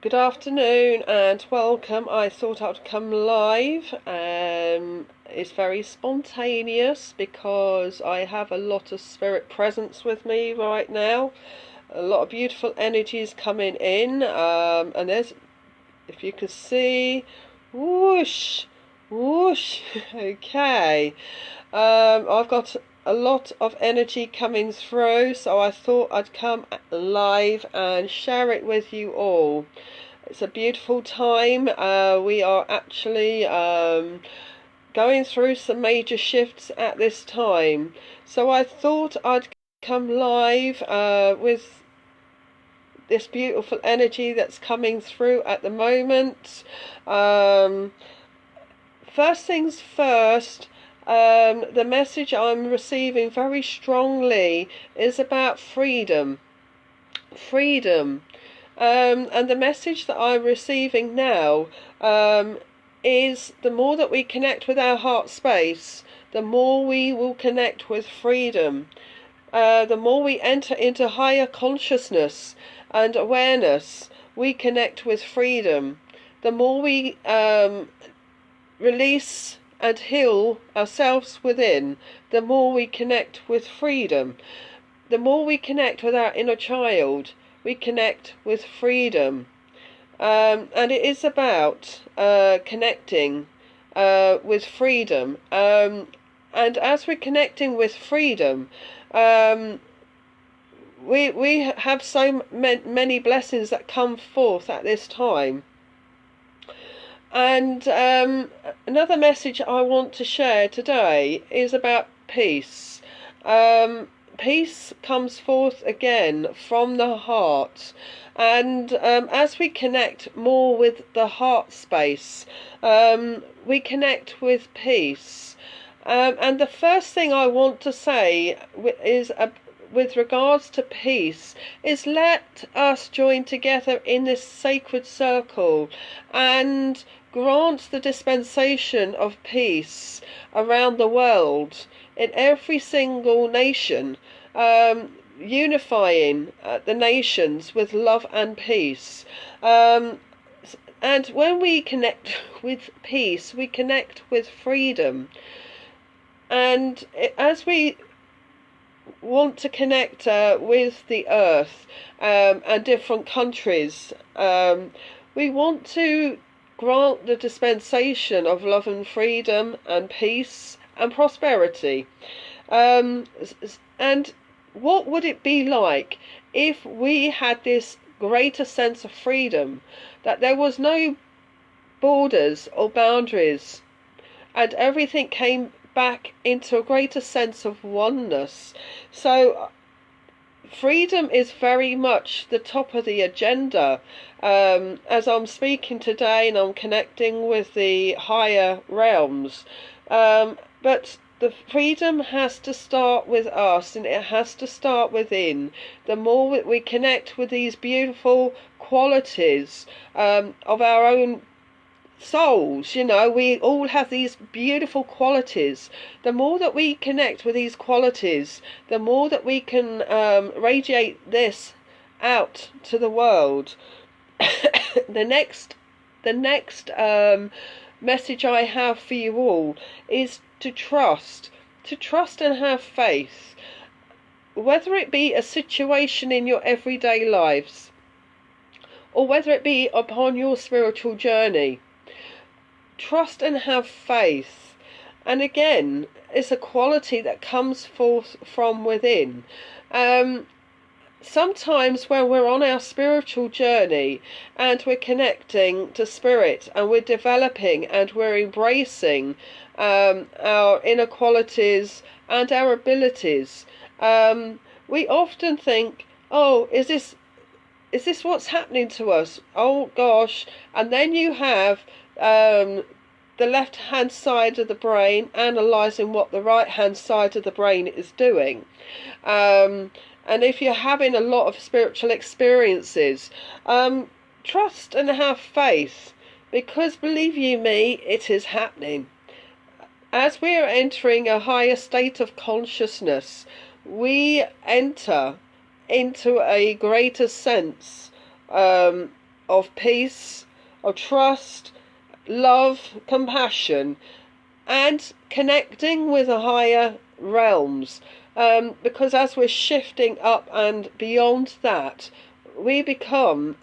Good afternoon and welcome. I thought I'd come live. It's very spontaneous because I have a lot of spirit presence with me right now. A lot of beautiful energies coming in. And there's, if you can see, whoosh, whoosh. Okay. I've got a lot of energy coming through, so I thought I'd come live and share it with you all. It's a beautiful time. We are actually going through some major shifts at this time, so I thought I'd come live with this beautiful energy that's coming through at the moment. First things first, the message I'm receiving very strongly is about freedom. Freedom. And the message that I'm receiving now is the more that we connect with our heart space, the more we will connect with freedom. The more we enter into higher consciousness and awareness, we connect with freedom. The more we release and heal ourselves within, the more we connect with freedom. The more we connect with our inner child, we connect with freedom. And it is about connecting with freedom. And as we're connecting with freedom, we have so many blessings that come forth at this time. And another message I want to share today is about peace. Peace comes forth again from the heart, and as we connect more with the heart space, we connect with peace. And the first thing I want to say is with regards to peace is let us join together in this sacred circle and grant the dispensation of peace around the world, in every single nation, unifying the nations with love and peace. And when we connect with peace, we connect with freedom. And as we want to connect with the earth and different countries, we want to grant the dispensation of love and freedom and peace and prosperity. And what would it be like if we had this greater sense of freedom, that there was no borders or boundaries, and everything came back into a greater sense of oneness? So freedom is very much the top of the agenda. As I'm speaking today and I'm connecting with the higher realms, but the freedom has to start with us, and it has to start within. The more we connect with these beautiful qualities of our own souls, we all have these beautiful qualities. The more that we connect with these qualities, the more that we can radiate this out to the world. The next message I have for you all is to trust and have faith, whether it be a situation in your everyday lives or whether it be upon your spiritual journey. Trust and have faith. And again, it's a quality that comes forth from within. Sometimes when we're on our spiritual journey and we're connecting to spirit and we're developing and we're embracing our inner qualities and our abilities, we often think, oh, is this what's happening to us? Oh gosh. And then you have the left hand side of the brain analysing what the right hand side of the brain is doing. And if you're having a lot of spiritual experiences, trust and have faith, because believe you me, it is happening. As we are entering a higher state of consciousness, we enter into a greater sense of peace, of trust, love, compassion, and connecting with the higher realms. Because as we're shifting up and beyond that, we become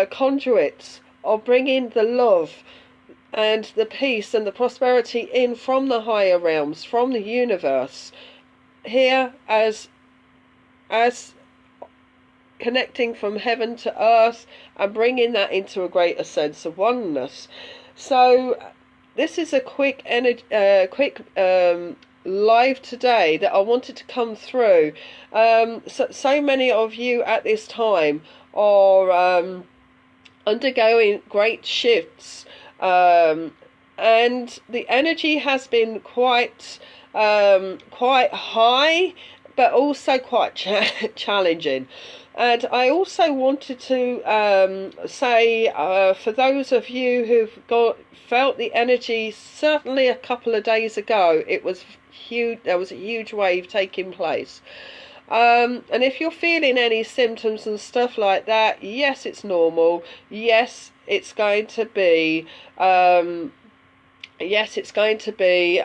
conduits of bringing the love and the peace and the prosperity in from the higher realms, from the universe, here as connecting from heaven to earth and bringing that into a greater sense of oneness. So this is a quick live today that I wanted to come through. So many of you at this time are undergoing great shifts, and the energy has been quite high, but also quite challenging. And I also wanted to say, for those of you who've felt the energy, certainly a couple of days ago, it was huge. There was a huge wave taking place. And if you're feeling any symptoms and stuff like that, yes, it's normal. Yes, it's going to be. Yes, it's going to be.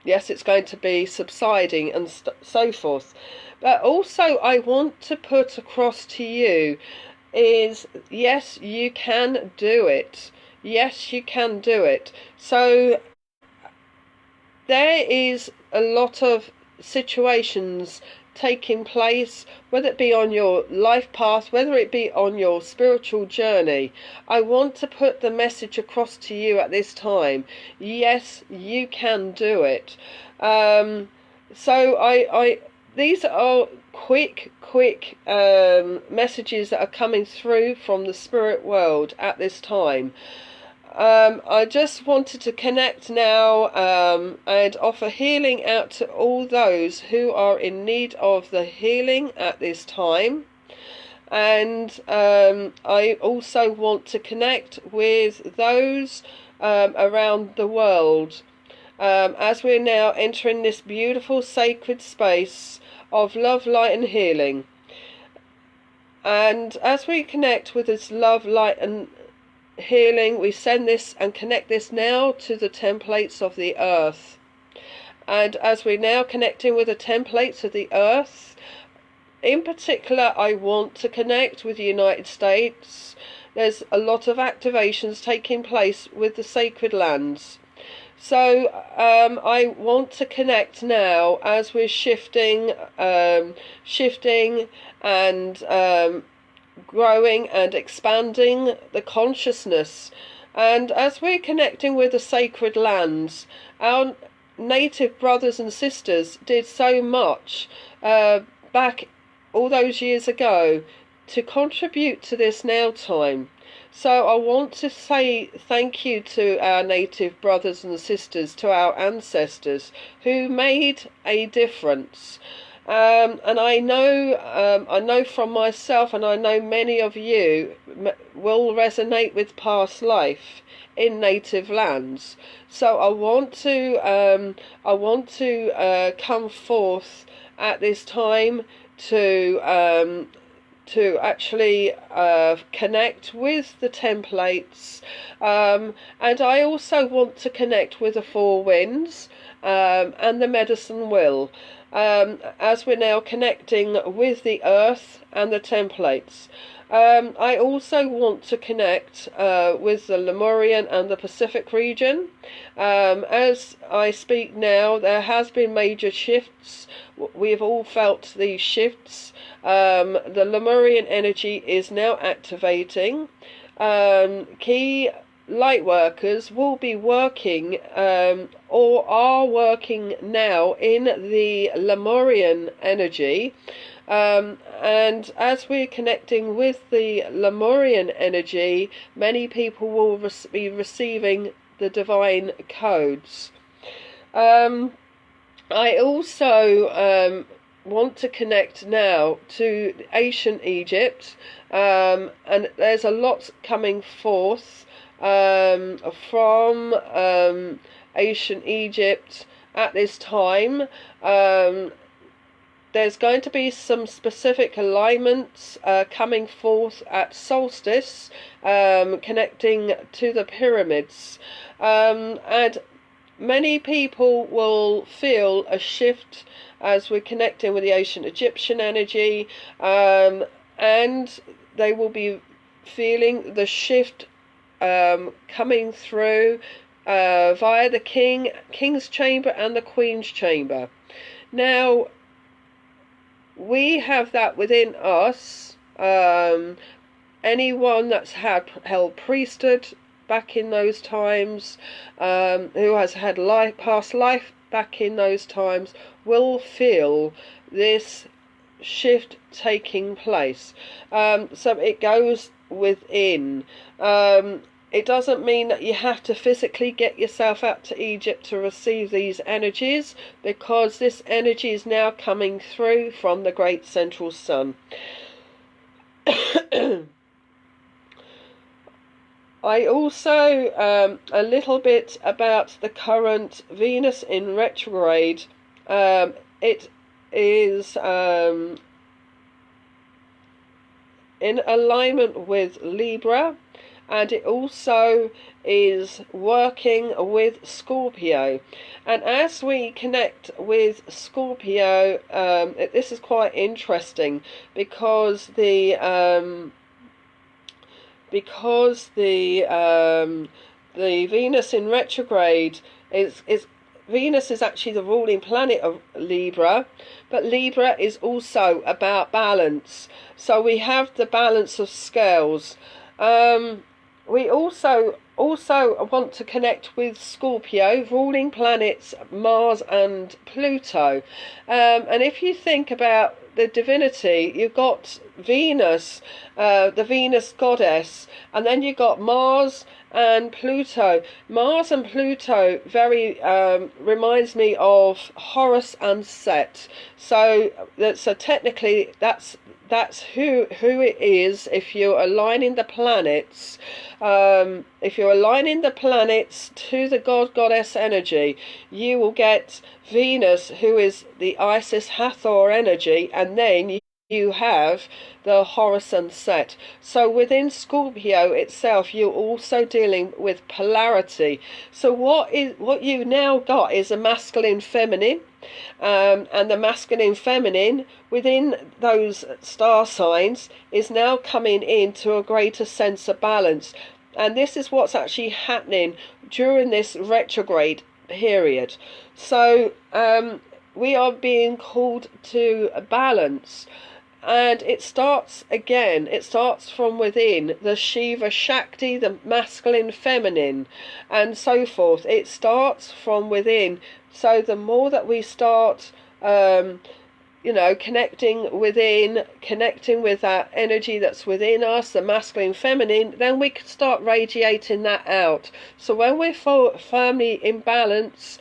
Yes, it's going to be subsiding and so forth. But also I want to put across to you is, yes, you can do it. Yes, you can do it. So there is a lot of situations taking place, whether it be on your life path, whether it be on your spiritual journey. I want to put the message across to you at this time. Yes, you can do it. So these are quick messages that are coming through from the spirit world at this time. I just wanted to connect now and offer healing out to all those who are in need of the healing at this time. And I also want to connect with those around the world as we're now entering this beautiful sacred space of love, light and healing. And as we connect with this love, light and healing, we send this and connect this now to the templates of the earth. And as we're now connecting with the templates of the earth, in particular I want to connect with the United States. There's a lot of activations taking place with the sacred lands. So I want to connect now as we're shifting and growing and expanding the consciousness. And as we're connecting with the sacred lands, our native brothers and sisters did so much back all those years ago to contribute to this now time. So I want to say thank you to our native brothers and sisters, to our ancestors who made a difference. And I know from myself, and I know many of you will resonate with past life in native lands. So I want to come forth at this time to actually connect with the templates, and I also want to connect with the four winds and the medicine wheel, as we're now connecting with the earth and the templates. I also want to connect with the Lemurian and the Pacific region. As I speak now, there has been major shifts. We've all felt these shifts. The Lemurian energy is now activating. Key light workers will be working or are working now in the Lemurian energy. And as we're connecting with the Lemurian energy, many people will be receiving the divine codes. I also want to connect now to ancient Egypt, and there's a lot coming forth from ancient Egypt at this time. there's going to be some specific alignments coming forth at solstice, connecting to the pyramids, and many people will feel a shift as we're connecting with the ancient Egyptian energy, and they will be feeling the shift coming through via the king's chamber and the queen's chamber. Now, we have that within us. Anyone that's held priesthood back in those times, who has had past life back in those times, will feel this shift taking place. So it goes within. It doesn't mean that you have to physically get yourself out to Egypt to receive these energies, because this energy is now coming through from the great central sun. I also, a little bit about the current Venus in retrograde. It is in alignment with Libra, and it also is working with Scorpio. And as we connect with Scorpio, this is quite interesting, because the Venus in retrograde is Venus is actually the ruling planet of Libra, but Libra is also about balance. So we have the balance of scales. We also want to connect with Scorpio, ruling planets Mars and Pluto. And if you think about the divinity, you've got Venus, the Venus goddess, and then you've got Mars and Pluto. Mars and Pluto very reminds me of Horus and Set. So technically that's who it is. If you're aligning the planets, to the goddess energy, you will get Venus, who is the Isis Hathor energy, and then you have the Horus and Set. So within Scorpio itself, you're also dealing with polarity. So what you now got is a masculine feminine, and the masculine feminine within those star signs is now coming into a greater sense of balance. And this is what's actually happening during this retrograde period. So we are being called to balance. And it starts from within, the Shiva Shakti, the masculine feminine, and so forth. It starts from within. So the more that we start connecting with that energy that's within us, the masculine feminine, then we can start radiating that out. So when we're firmly in balance,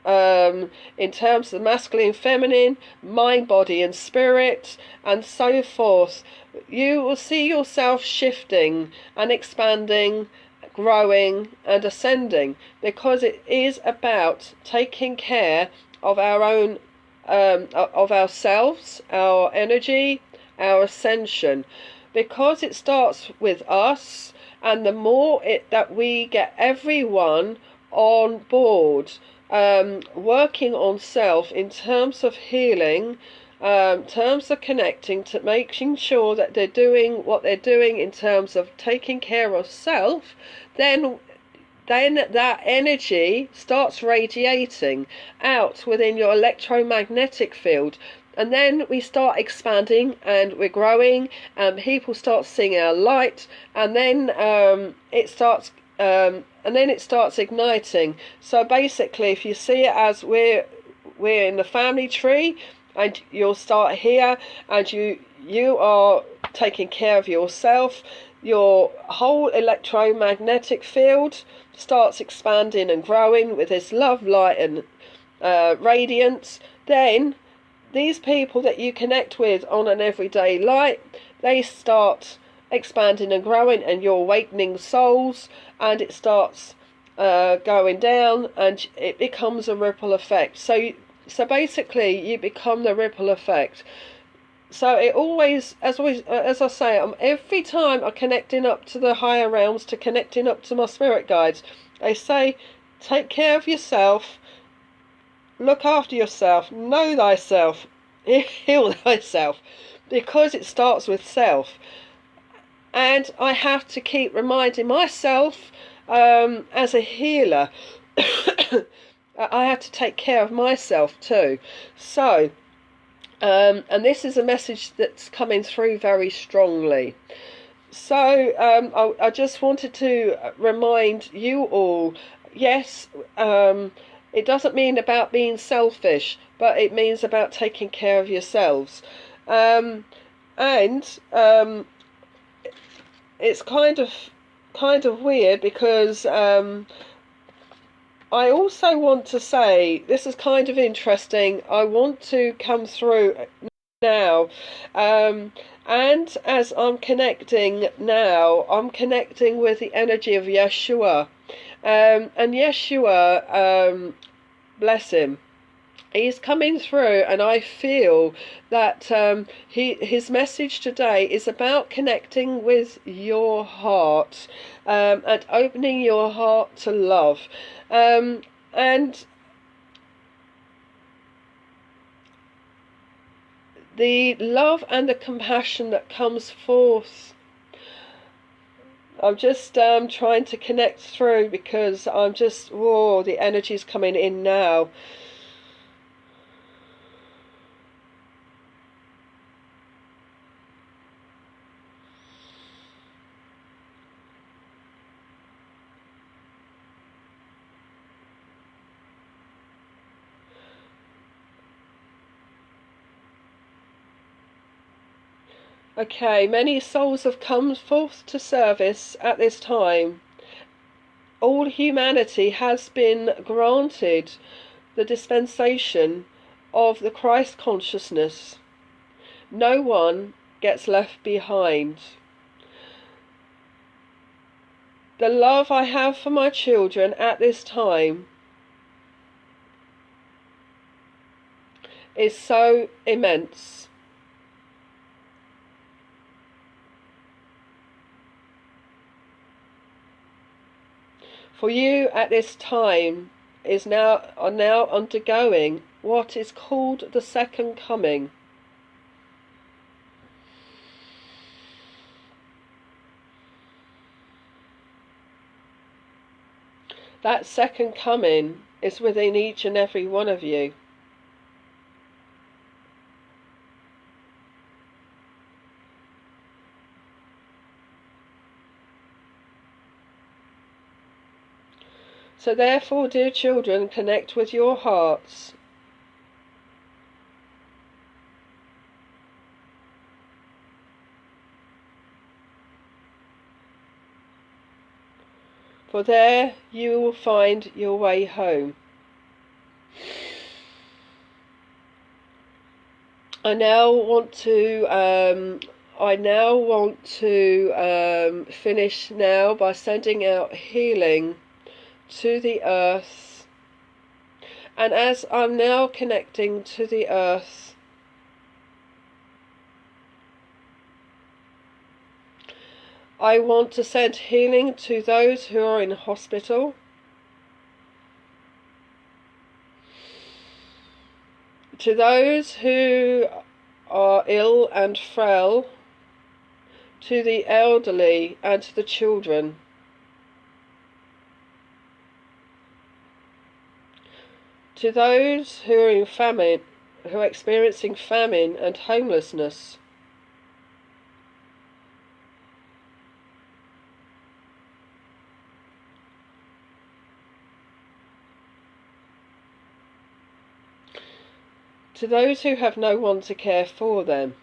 in terms of the masculine feminine, mind, body and spirit, and so forth, you will see yourself shifting and expanding, growing and ascending, because it is about taking care of our own of ourselves, our energy, our ascension, because it starts with us. And the more that we get everyone on board, working on self in terms of healing, terms of connecting, to making sure that they're doing what they're doing in terms of taking care of self, then that energy starts radiating out within your electromagnetic field. And then we start expanding and we're growing, and people start seeing our light, and then it starts igniting. So basically, if you see it as we're in the family tree, and you'll start here, and you are taking care of yourself, your whole electromagnetic field starts expanding and growing with this love, light and radiance. Then these people that you connect with on an everyday light, they start expanding and growing, and you're awakening souls, and it starts going down, and it becomes a ripple effect. So So basically, you become the ripple effect. So it always, as I say, every time I'm connecting up to the higher realms, to connecting up to my spirit guides, they say, take care of yourself, look after yourself, know thyself, heal thyself, because it starts with self. And I have to keep reminding myself, as a healer, I have to take care of myself too. So, and this is a message that's coming through very strongly. So, I just wanted to remind you all, yes, it doesn't mean about being selfish, but it means about taking care of yourselves. And it's kind of weird because I also want to say, this is kind of interesting, I want to come through now, and as I'm connecting now, I'm connecting with the energy of Yeshua, and Yeshua, bless him, he's coming through, and I feel that his message today is about connecting with your heart, and opening your heart to love, and the love and the compassion that comes forth. I'm just trying to connect through, because I'm just, whoa, the energy's coming in now. Okay, many souls have come forth to service at this time. All humanity has been granted the dispensation of the Christ consciousness. No one gets left behind. The love I have for my children at this time is so immense. For you at this time are now undergoing what is called the second coming. That second coming is within each and every one of you. So therefore, dear children, connect with your hearts. For there you will find your way home. I now want to finish now by sending out healing to the earth, and as I'm now connecting to the earth, I want to send healing to those who are in hospital, to those who are ill and frail, to the elderly and to the children, to those who are in famine, who are experiencing famine and homelessness, to those who have no one to care for them,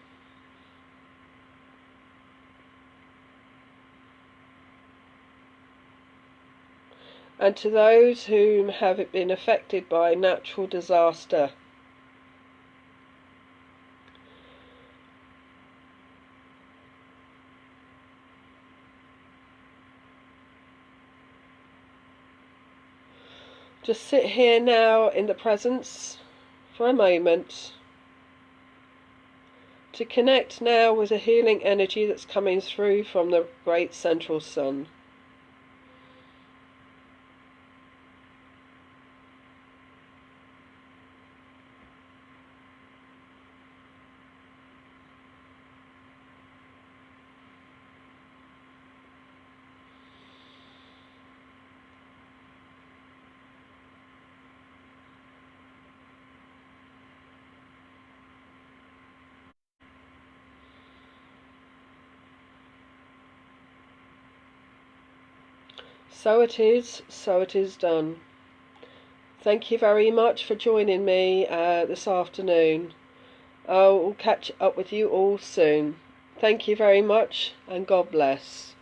and to those who have been affected by natural disaster. Just sit here now in the presence for a moment to connect now with a healing energy that's coming through from the great central sun. So it is done. Thank you very much for joining me this afternoon. I will catch up with you all soon. Thank you very much, and God bless.